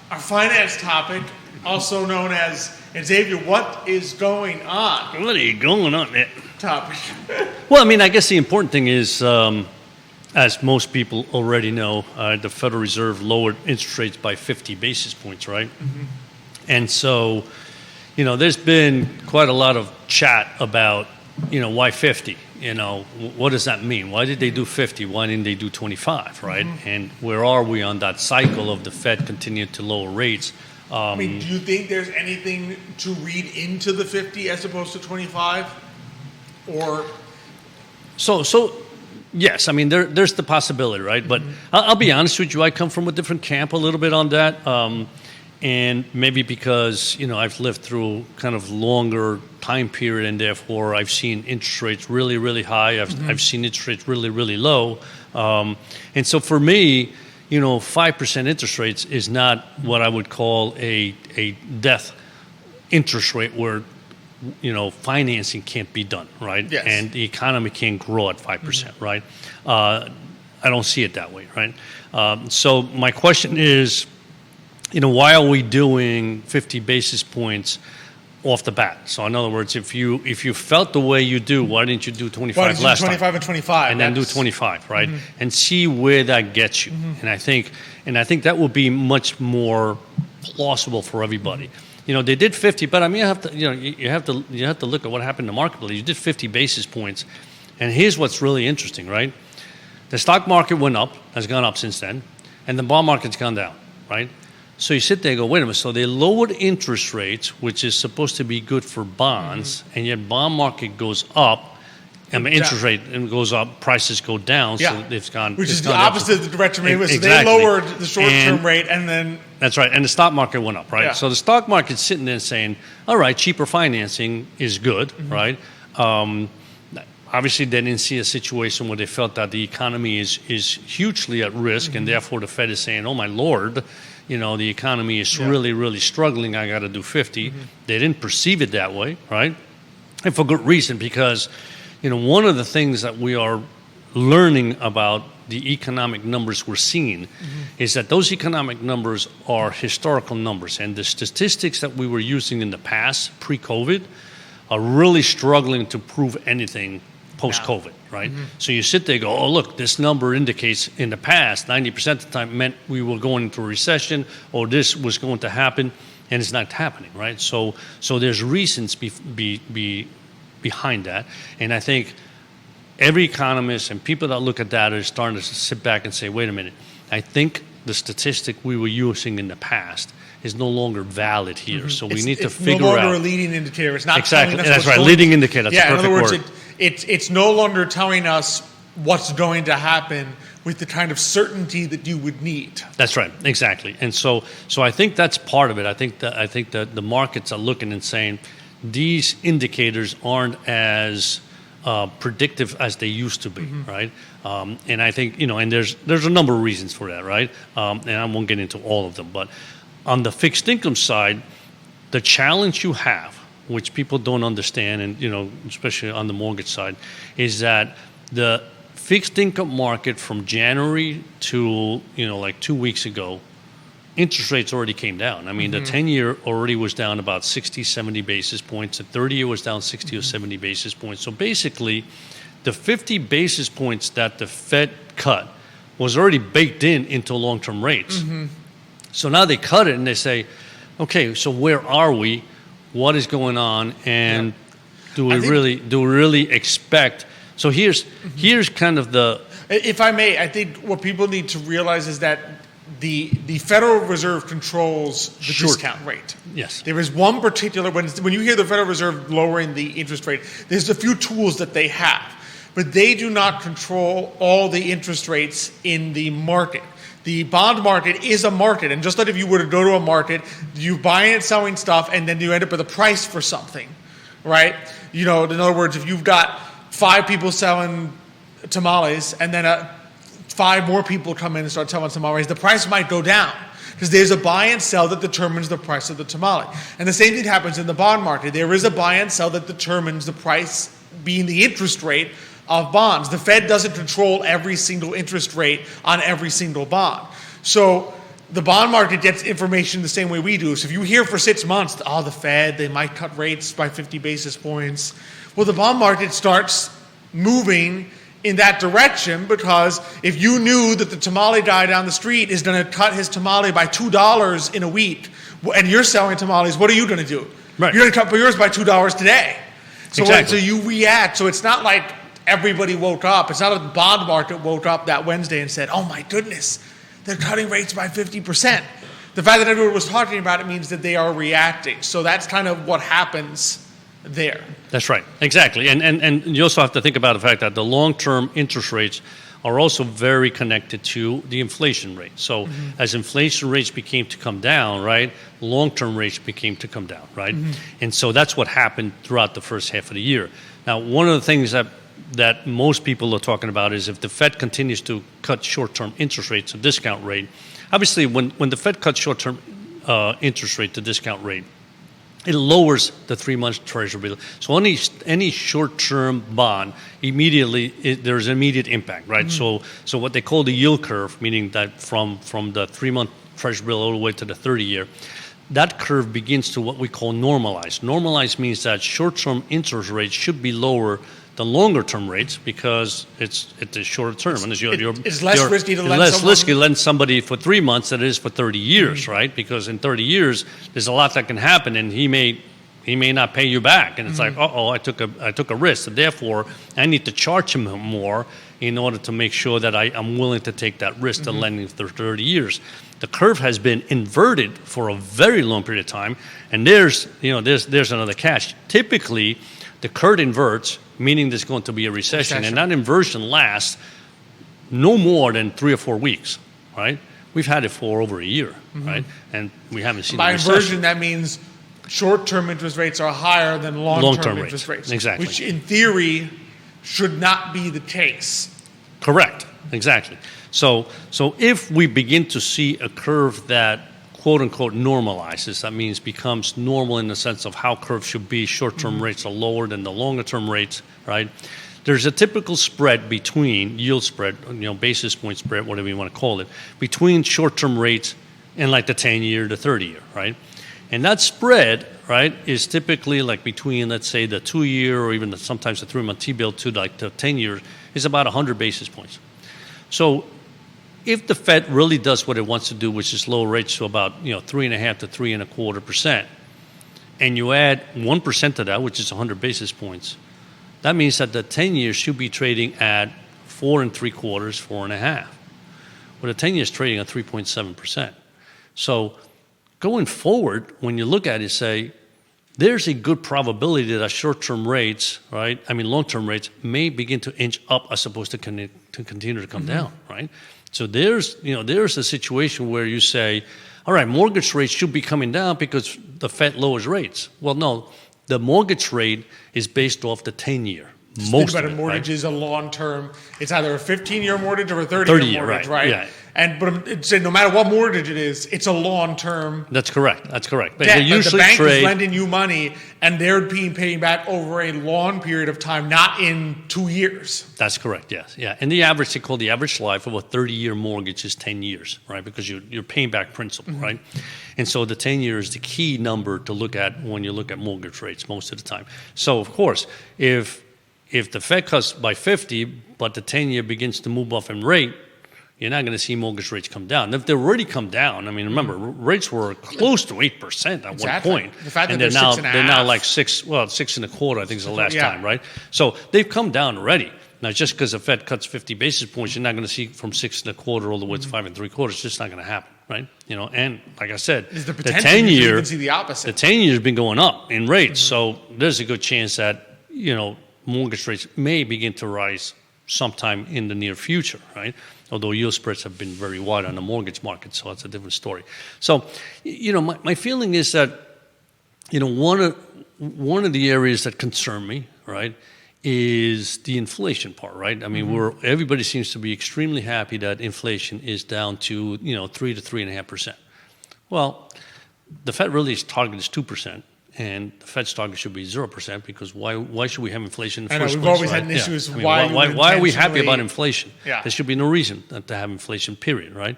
our finance topic, also known as, and Xavier, what is going on? What are you going on there? Topic. Well, I mean, I guess the important thing is, as most people already know, the Federal Reserve lowered interest rates by 50 basis points, right? Mm-hmm. And so, there's been quite a lot of chat about, why 50? What does that mean? Why did they do 50? Why didn't they do 25, right? Mm-hmm. And where are we on that cycle of the Fed continuing to lower rates? Do you think there's anything to read into the 50 as opposed to 25? Or so yes, I mean there's the possibility, right? But I'll be honest with you, I come from a different camp a little bit on that, and maybe because I've lived through kind of longer time period, and therefore I've seen interest rates really, really high. I've seen interest rates really, really low, and so for me, 5% interest rates is not what I would call a death interest rate where, financing can't be done, right? Yes. And the economy can't grow at 5%, right? I don't see it that way, right? So my question is, why are we doing 50 basis points off the bat? So in other words, if you felt the way you do, why didn't you do 25 last time? 25 and 25. And then do 25, right? And see where that gets you. And I think that will be much more plausible for everybody. They did 50, but I mean, you have to look at what happened in the marketplace. You did 50 basis points, and here's what's really interesting, right? The stock market went up, has gone up since then, and the bond market's gone down, right? So you sit there and go, wait a minute, so they lowered interest rates, which is supposed to be good for bonds, and yet bond market goes up, and the interest rate goes up, prices go down, so it's gone. Which is the opposite of the direction they went. So they lowered the short-term rate, and then... That's right, and the stock market went up, right? Yeah. So the stock market's sitting there saying, all right, cheaper financing is good, right? Obviously, they didn't see a situation where they felt that the economy is hugely at risk, and therefore the Fed is saying, oh, my Lord, the economy is really, really struggling. I got to do 50. They didn't perceive it that way, right? And for good reason, because, one of the things that we are learning about the economic numbers we're seeing is that those economic numbers are historical numbers. And the statistics that we were using in the past, pre-COVID, are really struggling to prove anything post-COVID, right? So you sit there and go, oh, look, this number indicates in the past, 90% of the time meant we were going into a recession or this was going to happen, and it's not happening, right? So there's reasons behind that. And I think every economist and people that look at data are starting to sit back and say, wait a minute, I think the statistic we were using in the past is no longer valid here. So we need to figure out. It's no longer a leading indicator. It's not exactly. telling us That's right. Leading indicator. That's a perfect word. In other words, it's no longer telling us what's going to happen with the kind of certainty that you would need. That's right. Exactly. And so I think that's part of it. I think that the markets are looking and saying these indicators aren't as predictive as they used to be, right? And I think and there's a number of reasons for that, right? And I won't get into all of them, but on the fixed income side, the challenge you have, which people don't understand, and especially on the mortgage side, is that the fixed income market from January to like 2 weeks ago, interest rates already came down. I mean, the 10-year already was down about 60, 70 basis points. The 30-year was down 60 or 70 basis points. So basically, the 50 basis points that the Fed cut was already baked into long-term rates. So now they cut it and they say, okay, so where are we? What is going on? And do we really expect? So here's kind of the. If I may, I think what people need to realize is that the Federal Reserve controls the discount rate. Yes. There is one particular, when you hear the Federal Reserve lowering the interest rate, there's a few tools that they have, but they do not control all the interest rates in the market. The bond market is a market, and just like if you were to go to a market, you buying and selling stuff, and then you end up with a price for something, right? In other words, if you've got 5 people selling tamales, and then 5 more people come in and start selling tamales, the price might go down. Because there's a buy and sell that determines the price of the tamale. And the same thing happens in the bond market. There is a buy and sell that determines the price, being the interest rate of bonds. The Fed doesn't control every single interest rate on every single bond. So the bond market gets information the same way we do. So if you hear for 6 months, the Fed, they might cut rates by 50 basis points. Well, the bond market starts moving in that direction, because if you knew that the tamale guy down the street is going to cut his tamale by $2 in a week, and you're selling tamales, what are you going to do? Right. You're going to cut yours by $2 today. So, Exactly. So you react. So it's not like everybody woke up. It's not like the bond market woke up that Wednesday and said, oh my goodness, they're cutting rates by 50%. The fact that everyone was talking about it means that they are reacting. So that's kind of what happens there. That's right, exactly. And you also have to think about the fact that the long-term interest rates are also very connected to the inflation rate. So as inflation rates became to come down, right, long-term rates became to come down, right? And so that's what happened throughout the first half of the year. Now, one of the things that most people are talking about is if the Fed continues to cut short-term interest rates, a discount rate, obviously when the Fed cuts short-term interest rate, the discount rate, it lowers the 3-month Treasury bill. So any short-term bond, immediately there's immediate impact, right? So what they call the yield curve, meaning that from the 3-month Treasury bill all the way to the 30-year, that curve begins to what we call normalize. Normalize means that short-term interest rates should be lower than longer-term rates because it's a shorter term. And it's less risky to lend somebody for 3 months than it is for 30 years, right? Because in 30 years, there's a lot that can happen, and he may not pay you back. And it's like, I took a risk. So therefore, I need to charge him more in order to make sure that I'm willing to take that risk of lending for 30 years. The curve has been inverted for a very long period of time, and there's another catch. Typically, the curve inverts, meaning there's going to be a recession. And that inversion lasts no more than 3 or 4 weeks, right? We've had it for over a year, right? And we haven't seen by a recession. inversion, that means short-term interest rates are higher than long-term interest rates. Exactly. Which, in theory, should not be the case. Correct. Exactly. So if we begin to see a curve that quote-unquote normalizes, that means becomes normal in the sense of how curves should be, short-term rates are lower than the longer-term rates, right? There's a typical spread between, yield spread, basis point spread, whatever you want to call it, between short-term rates and like the 10-year, the 30-year, right? And that spread, right, is typically like between, let's say, the 2-year or even sometimes the 3-month T-bill to like the 10 years is about 100 basis points. So if the Fed really does what it wants to do, which is lower rates to about 3.5% to 3.25%, and you add 1% to that, which is 100 basis points, that means that the 10 years should be trading at 4.75%, 4.5%. Well, the 10 years trading at 3.7%. So going forward, when you look at it, say, there's a good probability that short-term rates, right, long-term rates may begin to inch up as opposed to continue to come down, right? So there's a situation where you say, all right, mortgage rates should be coming down because the Fed lowers rates. Well, no, the mortgage rate is based off the 10-year. Think about a mortgage is a long-term. It's either a 15-year mortgage or a 30-year mortgage, right? Yeah. But it's no matter what mortgage it is, it's a long-term. That's correct. But they usually the bank is lending you money, and they're paying back over a long period of time, not in 2 years. That's correct. Yes. Yeah. And the average, they call the average life of a 30-year mortgage is 10 years, right? Because you're paying back principal, right? And so the 10-year is the key number to look at when you look at mortgage rates most of the time. So of course, if the Fed cuts by 50, but the 10-year begins to move up in rate, you're not going to see mortgage rates come down. If they've already come down, remember, rates were close to 8% at one point. The fact and that they're now like 6.25%, I think is the last time, right? So they've come down already. Now, just because the Fed cuts 50 basis points, you're not going to see from 6.25% all the way to 5.75%. It's just not going to happen, right? And like I said, the 10-year, even see the opposite. The 10-year has been going up in rates. So there's a good chance that, mortgage rates may begin to rise sometime in the near future, right? Although yield spreads have been very wide on the mortgage market, so that's a different story. So, my feeling is that, one of the areas that concern me, right, is the inflation part, right? I mean, everybody seems to be extremely happy that inflation is down to 3 to 3.5%. Well, the Fed really's target is 2%, and the Fed's target should be 0% because why should we have inflation in the first place? We've always right? had an issue is why are we happy about inflation? Yeah. There should be no reason to have inflation, period, right?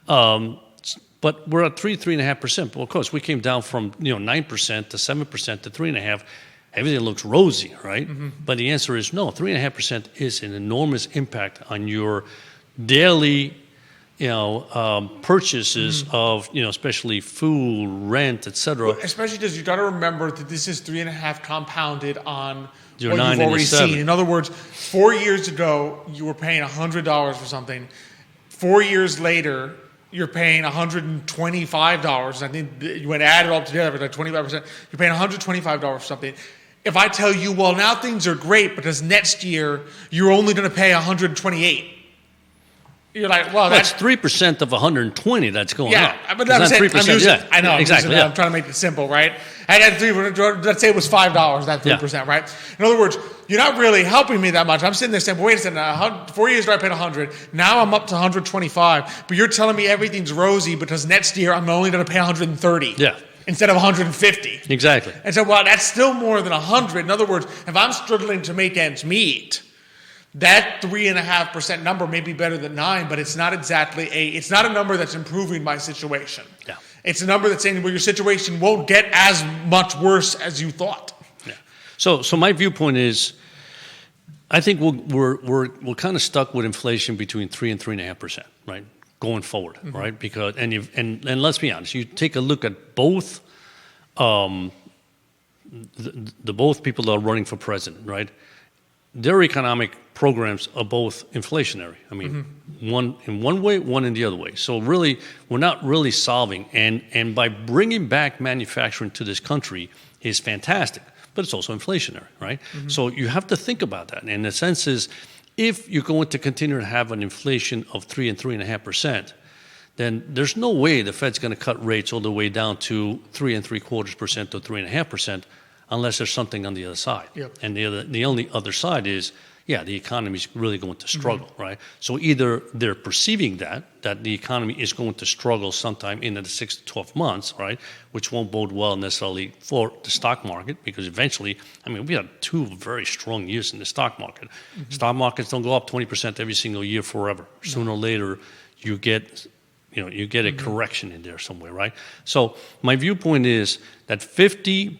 But we're at 3.5%. Well, of course, we came down from 9% to 7% to 3.5%. Everything looks rosy, right? But the answer is no. 3.5% is an enormous impact on your daily, purchases of, especially food, rent, etc. Well, especially because you got to remember that this is 3.5 compounded on Your what 9 you've and already your 7. seen. In other words, 4 years ago you were paying $100 for something. 4 years later, you're paying $125. I think when add it all together, it's like 25%. You're paying $125 for something. If I tell you, well, now things are great because next year you're only going to pay $128, you're like, well, that's 3% of 120 that's going up. Yeah, but I'm saying, 3%, I know, exactly. I'm trying to make it simple, right? And at let's say it was $5, that 3%, right? In other words, you're not really helping me that much. I'm sitting there saying, well, wait a second, 4 years ago I paid 100, now I'm up to 125, but you're telling me everything's rosy because next year I'm only going to pay 130. Yeah. Instead of 150. Exactly. And so, well, that's still more than 100. In other words, if I'm struggling to make ends meet, that 3.5% number may be better than 9, but it's not exactly it's not a number that's improving my situation. Yeah. It's a number that's saying, well, your situation won't get as much worse as you thought. Yeah. So my viewpoint is, I think we're kind of stuck with inflation between 3 and 3.5%, right? Going forward, right? Because and let's be honest, you take a look at both the both people that are running for president, right? Their economic programs are both inflationary. I mean, one in one way, one in the other way. So really, we're not really solving. And by bringing back manufacturing to this country is fantastic, but it's also inflationary, right? So you have to think about that. And the sense is, if you're going to continue to have an inflation of 3 and 3.5%, then there's no way the Fed's going to cut rates all the way down to 3.75% or 3.5%, unless there's something on the other side. Yep. And the only other side is, the economy's really going to struggle, right? So either they're perceiving that the economy is going to struggle sometime in the 6 to 12 months, right? Which won't bode well necessarily for the stock market, because eventually, we had 2 very strong years in the stock market. Stock markets don't go up 20% every single year forever. Sooner or later, you get a correction in there somewhere, right? So my viewpoint is that 50,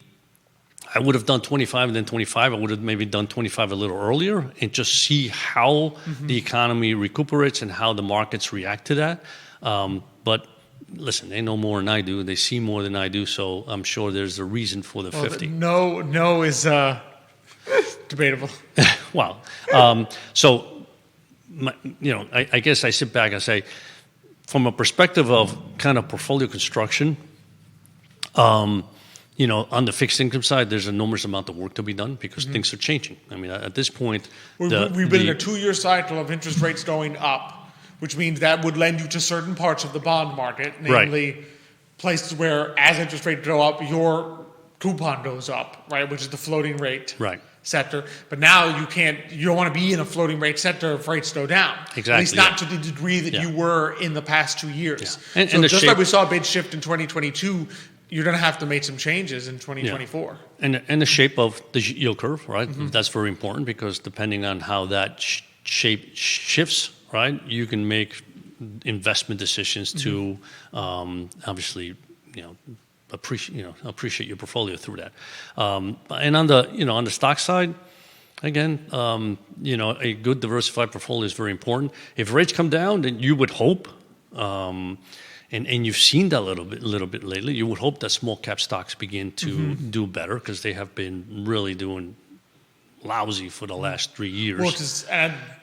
I would have done 25 and then 25. I would have maybe done 25 a little earlier and just see how the economy recuperates and how the markets react to that. But listen, they know more than I do. They see more than I do, so I'm sure there's a reason for the 50. No is debatable. Well, I guess I sit back and say, from a perspective of kind of portfolio construction, on the fixed income side, there's an enormous amount of work to be done because things are changing. At this point, we've been in a 2-year cycle of interest rates going up, which means that would lend you to certain parts of the bond market, namely places where as interest rates go up, your coupon goes up, right, which is the floating rate sector. But now you don't want to be in a floating rate sector if rates go down. Exactly. At least not to the degree that you were in the past 2 years. Yeah. So just like we saw a big shift in 2022, you're going to have to make some changes in 2024. Yeah. And the shape of the yield curve, right? That's very important because depending on how that shape shifts, right, you can make investment decisions to obviously, appreciate your portfolio through that. And on the stock side, again, a good diversified portfolio is very important. If rates come down, then you would hope. And you've seen that a little bit lately. You would hope that small cap stocks begin to do better because they have been really doing lousy for the last 3 years. Well,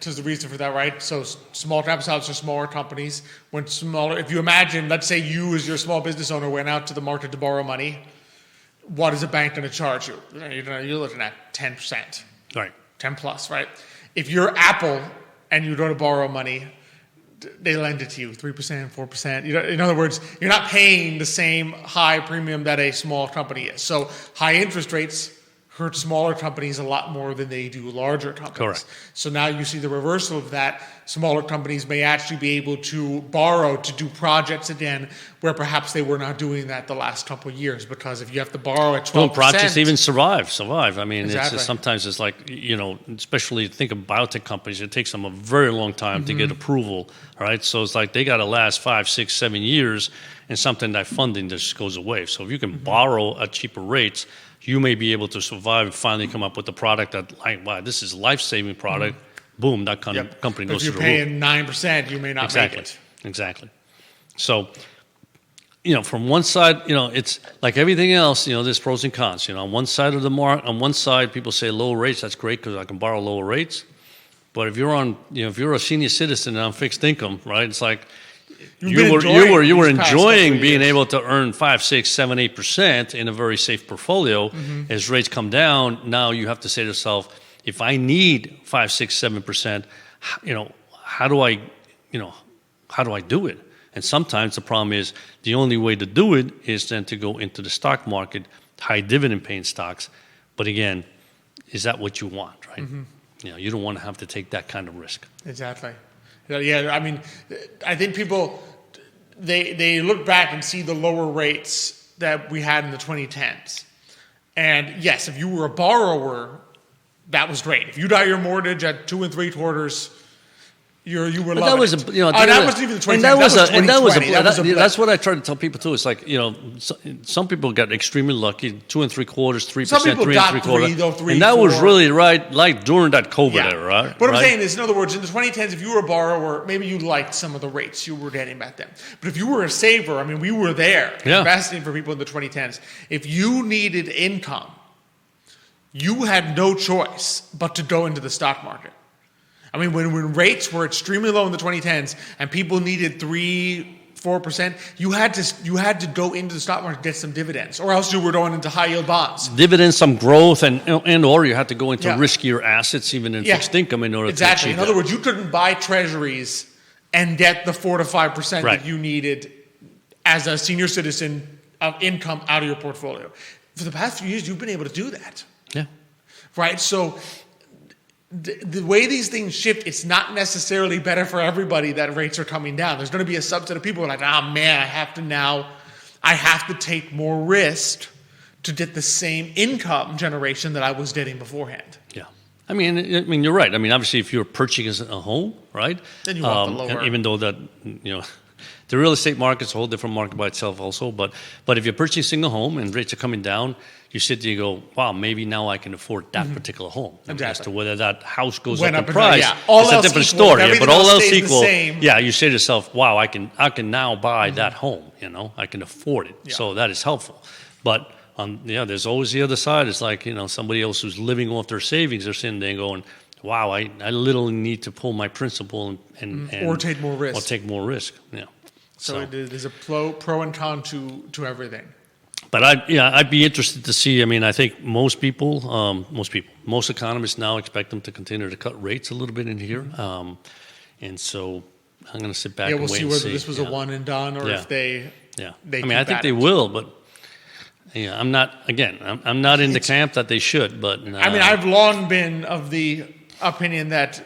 to the reason for that, right? So small cap stocks are smaller companies. If you imagine, let's say you as your small business owner went out to the market to borrow money, what is a bank going to charge you? You're looking at 10%. Right. 10 plus, right? If you're Apple and you go to borrow money, they lend it to you 3%, 4%. In other words, you're not paying the same high premium that a small company is. So high interest rates hurt smaller companies a lot more than they do larger companies. Correct. So now you see the reversal of that. Smaller companies may actually be able to borrow to do projects again, where perhaps they were not doing that the last couple of years, because if you have to borrow at 12%. Well, projects even survive. I mean, Exactly. it's just, sometimes it's like, especially think of biotech companies, it takes them a very long time to get approval, right? So it's like they got to last 5, 6, 7 years, and something that funding just goes away. So if you can borrow at cheaper rates, you may be able to survive and finally come up with a product that, like, wow, this is a life-saving product. Boom, that company But goes if through you're the roof. paying 9%, you may not make it. Exactly. So, from one side, it's like everything else, there's pros and cons. On one side of the market, on one side, people say low rates, that's great because I can borrow lower rates. But if you're on, if you're a senior citizen on fixed income, right, it's like, you were enjoying being able to earn 5, 6, 7, 8% in a very safe portfolio. As rates come down, now you have to say to yourself, if I need 5, 6, 7%, how do I do it? And sometimes the problem is the only way to do it is then to go into the stock market, high dividend paying stocks. But again, is that what you want, right? You don't want to have to take that kind of risk. Exactly. Yeah, I mean, I think people, they look back and see the lower rates that we had in the 2010s. And yes, if you were a borrower, that was great. If you got your mortgage at 2 3/4, you were loving that was it. that wasn't even the 2010s. That's what I try to tell people too. It's like, some people got extremely lucky, 2 3/4, 3%, Some people 3 got 3/4, 3, and that was 4. really right, like during that COVID era, right? What I'm saying is, in other words, in the 2010s, if you were a borrower, maybe you liked some of the rates you were getting back then. But if you were a saver, I mean, we were there investing for people in the 2010s. If you needed income, you had no choice but to go into the stock market. I mean, when rates were extremely low in the 2010s and people needed 3, 4%, you had to go into the stock market and get some dividends, or else you were going into high yield bonds. Dividends, some growth, and or you had to go into riskier assets, even in fixed income, in order to achieve In other words, you couldn't buy treasuries and get the 4 to 5% that you needed as a senior citizen of income out of your portfolio. For the past few years, you've been able to do that. Yeah. Right? So the way these things shift, it's not necessarily better for everybody that rates are coming down. There's going to be a subset of people who are like, man, I have to take more risk to get the same income generation that I was getting beforehand. Yeah. I mean, you're right. I mean, obviously, if you're purchasing a home, right? Then you want the lower. Even though that, the real estate market's a whole different market by itself also. But if you're purchasing a home and rates are coming down, you sit there and go, wow, maybe now I can afford that particular home. Exactly. As to whether that house goes Went up in up price, all it's else a different equal, story. everything But all else stays the equal, same. you say to yourself, wow, I can now buy that home. I can afford it. Yeah. So that is helpful. But there's always the other side. It's like, somebody else who's living off their savings, they're sitting there and going, wow, I literally need to pull my principal and or take more risk. Or take more risk. Yeah. So there's a pro and con to everything. But I'd be interested to see. I mean, I think most economists now expect them to continue to cut rates a little bit in here, and so I'm going to sit back and wait and see. We'll see whether this was a one and done or if they. Yeah. They I think they will, but I'm not. Again, I'm not in the camp that they should. But I've long been of the opinion that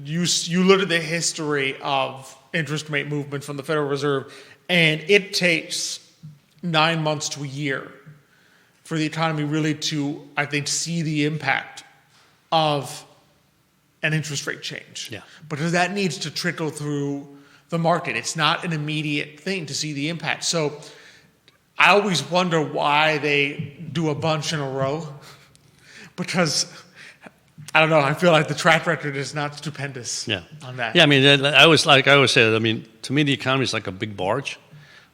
you look at the history of interest rate movement from the Federal Reserve, and it takes 9 months to a year for the economy really to, I think, see the impact of an interest rate change. Yeah. Because that needs to trickle through the market. It's not an immediate thing to see the impact. So I always wonder why they do a bunch in a row, because I don't know. I feel like the track record is not stupendous on that. Yeah, I mean, I always say, I mean, to me, the economy is like a big barge,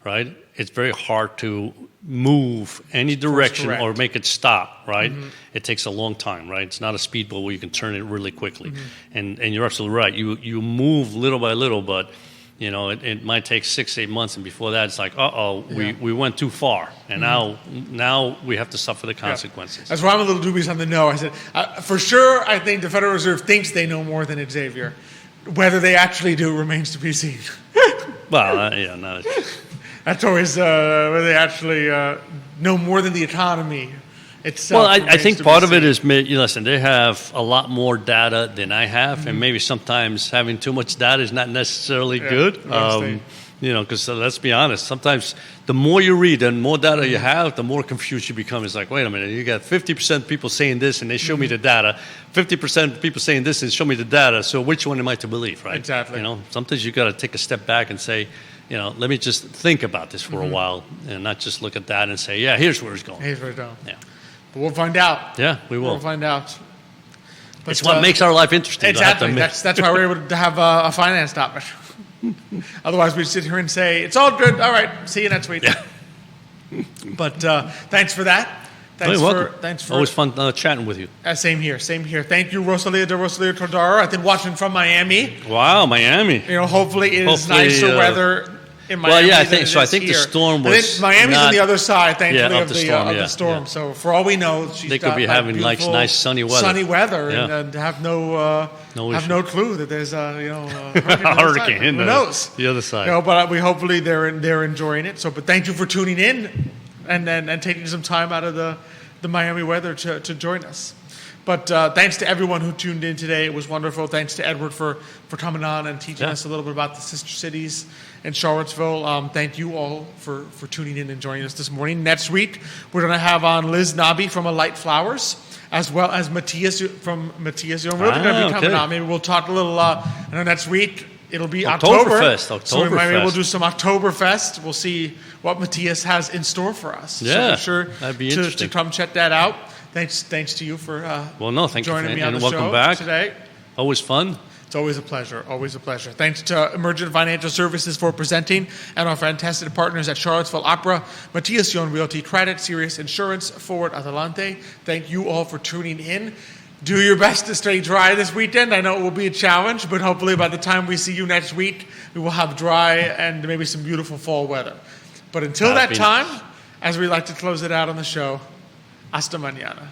right? It's very hard to move any direction or make it stop, right? It takes a long time, right? It's not a speedboat where you can turn it really quickly. And you're absolutely right. You move little by little, but it might take 6, 8 months, and before that, it's like, we went too far, and now we have to suffer the consequences. That's why I'm a little dubious on the no. I said, for sure, I think the Federal Reserve thinks they know more than Xavier, Whether they actually do remains to be seen. Well, yeah, no. That's always whether they actually know more than the economy itself. Well, I remains think to part be of it seen. is, listen, they have a lot more data than I have, and maybe sometimes having too much data is not necessarily good. Because let's be honest, sometimes the more you read and more data you have, the more confused you become. It's like, wait a minute, you got 50% people saying this and they show me the data, 50% people saying this and show me the data, so which one am I to believe, right? Exactly. Sometimes you got to take a step back and say, let me just think about this for a while and not just look at that and say, yeah, here's where it's going. Here's where it's going. Yeah. But we'll find out. Yeah, we will. We'll find out. But, It's what makes our life interesting. Exactly. That's why we're able to have a finance topic. Otherwise, we'd sit here and say, it's all good. All right. See you next week. Yeah. But thanks for that. You're welcome. Thanks for Always fun chatting with you. Same here. Thank you, Rosalia de Rosalia Tordaro. I've been watching from Miami. Wow, Miami. Hopefully it is nicer weather in Miami. Well, yeah, I than think it so. I is think here. the storm I was. think Miami's on the other side, thankfully, of of the the storm. of the storm. Yeah. So for all we know, They could be having nice sunny weather. Sunny weather, Yeah. and have no clue that there's a hurricane. Who knows? The other side. But we hopefully they're enjoying it. So, but thank you for tuning in and taking some time out of the Miami weather to join us. But thanks to everyone who tuned in today. It was wonderful. Thanks to Edward for coming on and teaching us a little bit about the sister cities in Charlottesville. Thank you all for tuning in and joining us this morning. Next week, we're going to have on Liz Nobby from Alight Flowers, as well as Matthias from Matthias. We're really going to be coming on. Maybe we'll talk a little, next week. It'll be October. So we might be able to do some Oktoberfest. We'll see what Matthias has in store for us. Yeah, so be sure that'd be interesting. to come check that out. Thanks to you for thank joining you me on the welcome show back. today. Always fun. It's always a pleasure. Always a pleasure. Thanks to Emergent Financial Services for presenting, and our fantastic partners at Charlottesville Opera, Matthias Realty, Craddock, Sirius Insurance, Forward, Adelante. Thank you all for tuning in. Do your best to stay dry this weekend. I know it will be a challenge, but hopefully by the time we see you next week, we will have dry and maybe some beautiful fall weather. But until that time, as we like to close it out on the show, hasta mañana.